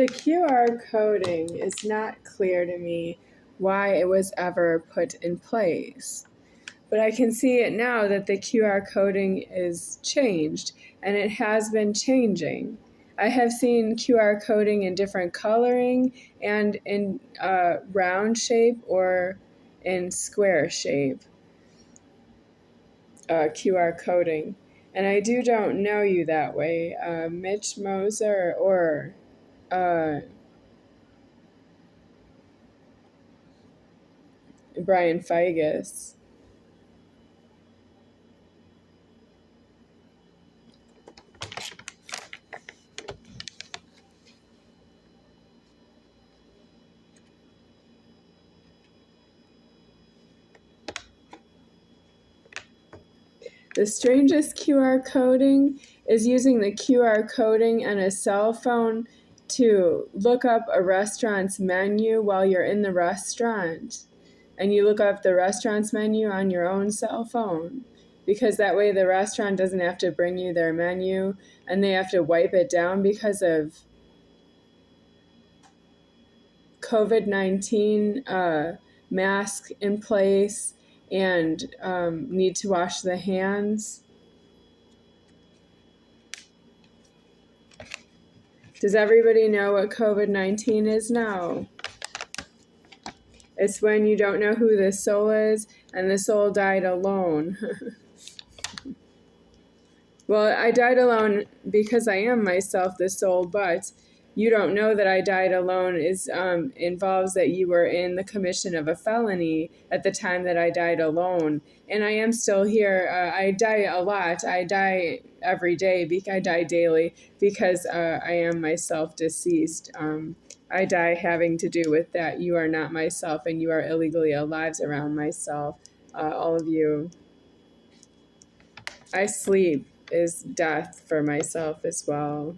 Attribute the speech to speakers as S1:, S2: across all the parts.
S1: the QR coding is not clear to me why it was ever put in place. But I can see it now that the QR coding is changed, and it has been changing. I have seen QR coding in different coloring and in round shape or in square shape. QR coding. And I don't know you that way. Mitch Moser or Brian Figus. The strangest QR coding is using the QR coding on a cell phone to look up a restaurant's menu while you're in the restaurant. And you look up the restaurant's menu on your own cell phone. Because that way the restaurant doesn't have to bring you their menu and they have to wipe it down because of COVID-19 mask in place and need to wash the hands. Does everybody know what COVID-19 is now? It's when you don't know who the soul is and the soul died alone. Well, I died alone because I am myself the soul, but you don't know that I died alone involves that you were in the commission of a felony at the time that I died alone. And I am still here. I die a lot. I die every day. I die daily because I am myself deceased. I die having to do with that. You are not myself and you are illegally alive around myself, all of you. I sleep is death for myself as well.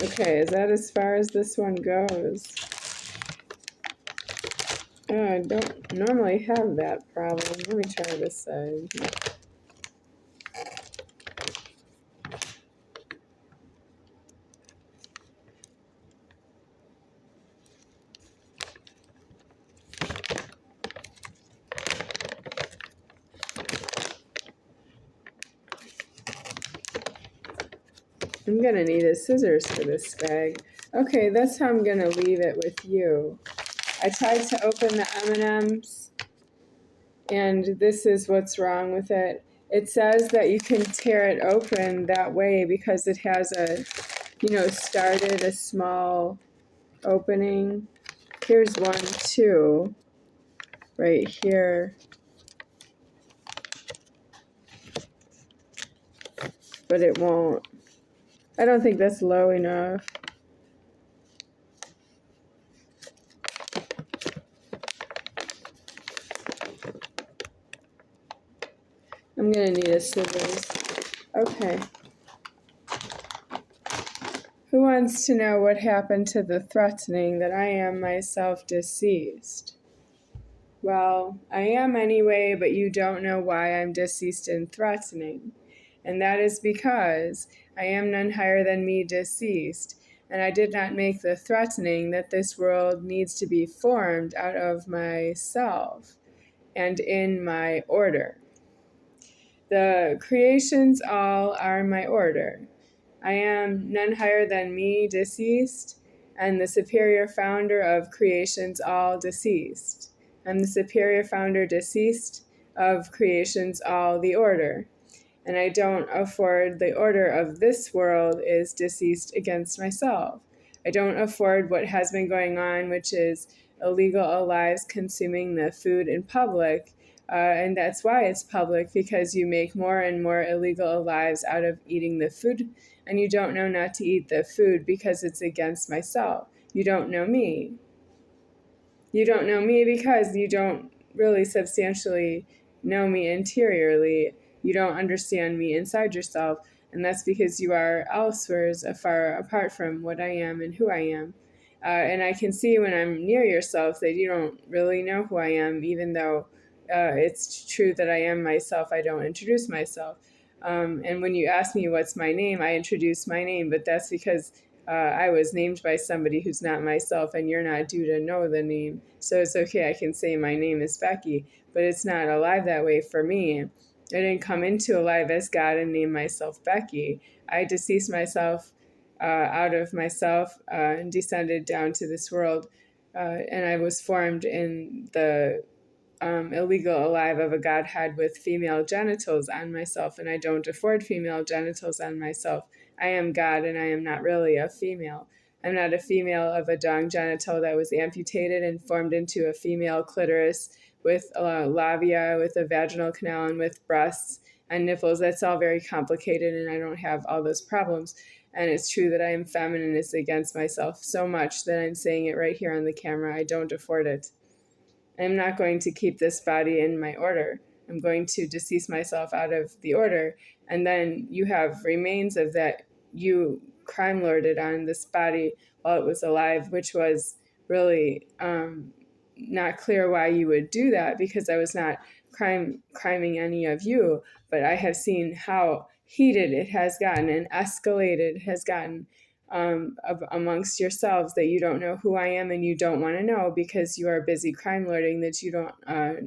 S1: Okay, is that as far as this one goes? I don't normally have that problem. Let me try this side. I'm gonna need a scissors for this bag. Okay, that's how I'm gonna leave it with you. I tried to open the M&Ms, and this is what's wrong with it. It says that you can tear it open that way because it has started a small opening. Here's one too, right here. But it won't. I don't think that's low enough. I'm gonna need a scissors. Okay. Who wants to know what happened to the threatening that I am myself deceased? Well, I am anyway, but you don't know why I'm deceased and threatening. And that is because I am none higher than me deceased, and I did not make the threatening that this world needs to be formed out of myself and in my order. The creations all are my order. I am none higher than me deceased, and the superior founder of creations all deceased. I'm the superior founder deceased of creations all the order. And I don't afford the order of this world is deceased against myself. I don't afford what has been going on, which is illegal lives consuming the food in public. And that's why it's public, because you make more and more illegal lives out of eating the food, and you don't know not to eat the food because it's against myself. You don't know me. You don't know me because you don't really substantially know me interiorly. You don't understand me inside yourself, and that's because you are elsewhere, far apart from what I am and who I am. And I can see when I'm near yourself that you don't really know who I am, even though it's true that I am myself. I don't introduce myself. And when you ask me what's my name, I introduce my name, but that's because I was named by somebody who's not myself, and you're not due to know the name. So it's okay, I can say my name is Becky, but it's not alive that way for me. I didn't come into alive as God and name myself Becky. I deceased myself out of myself and descended down to this world, and I was formed in the illegal alive of a Godhead with female genitals on myself, and I don't afford female genitals on myself. I am God, and I am not really a female. I'm not a female of a dong genital that was amputated and formed into a female clitoris with labia, with a vaginal canal, and with breasts and nipples. That's all very complicated, and I don't have all those problems. And it's true that I am feminist against myself so much that I'm saying it right here on the camera. I don't afford it. I'm not going to keep this body in my order. I'm going to decease myself out of the order. And then you have remains of that you crime lorded on this body while it was alive, which was really not clear why you would do that, because I was not criming any of you. But I have seen how heated it has gotten and escalated has gotten amongst yourselves, that you don't know who I am and you don't want to know because you are busy crime lording that you don't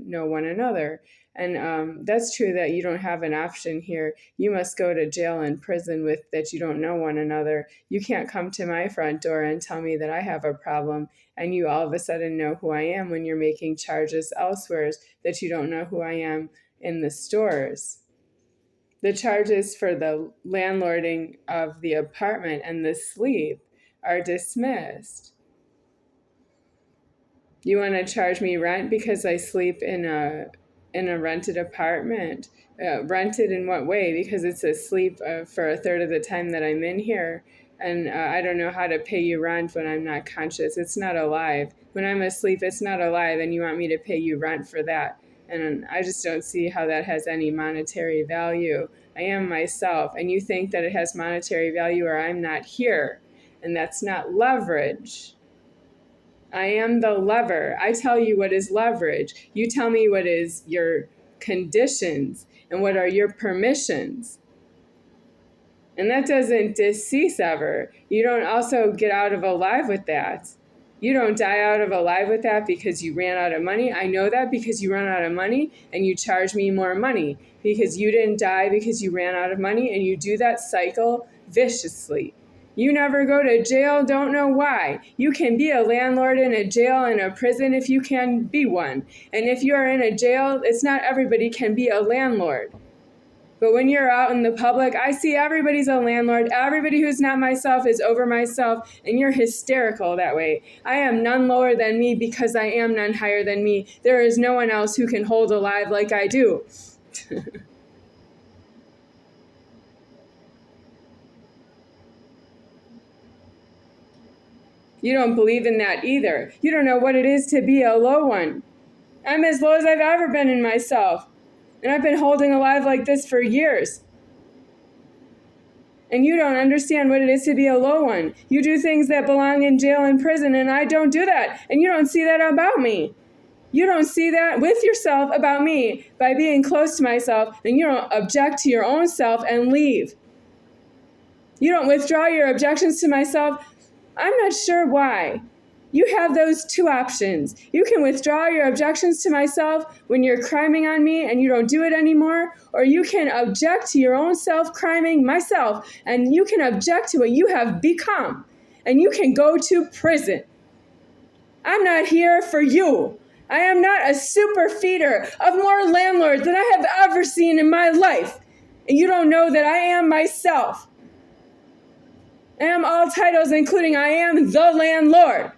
S1: know one another. And that's true that you don't have an option here. You must go to jail and prison with that you don't know one another. You can't come to my front door and tell me that I have a problem and you all of a sudden know who I am when you're making charges elsewhere that you don't know who I am in the stores. The charges for the landlording of the apartment and the sleep are dismissed. You want to charge me rent because I sleep in a rented apartment? Rented in what way? Because it's asleep for a third of the time that I'm in here. And I don't know how to pay you rent when I'm not conscious. It's not alive. When I'm asleep, it's not alive, and you want me to pay you rent for that. And I just don't see how that has any monetary value. I am myself, and you think that it has monetary value or I'm not here. And that's not leverage. I am the lever. I tell you what is leverage. You tell me what is your conditions and what are your permissions. And that doesn't decease ever. You don't also get out of alive with that. You don't die out of alive with that because you ran out of money. I know that because you ran out of money and you charge me more money because you didn't die because you ran out of money, and you do that cycle viciously. You never go to jail, don't know why. You can be a landlord in a jail and a prison if you can be one. And if you are in a jail, it's not everybody can be a landlord. But when you're out in the public, I see everybody's a landlord. Everybody who's not myself is over myself, and you're hysterical that way. I am none lower than me because I am none higher than me. There is no one else who can hold alive like I do. You don't believe in that either. You don't know what it is to be a low one. I'm as low as I've ever been in myself. And I've been holding alive like this for years. And you don't understand what it is to be a low one. You do things that belong in jail and prison, and I don't do that. And you don't see that about me. You don't see that with yourself about me by being close to myself, and you don't object to your own self and leave. You don't withdraw your objections to myself. I'm not sure why. You have those two options. You can withdraw your objections to myself when you're criming on me and you don't do it anymore, or you can object to your own self-criming myself, and you can object to what you have become, and you can go to prison. I'm not here for you. I am not a super feeder of more landlords than I have ever seen in my life. And you don't know that I am myself. I am all titles, including I am the landlord.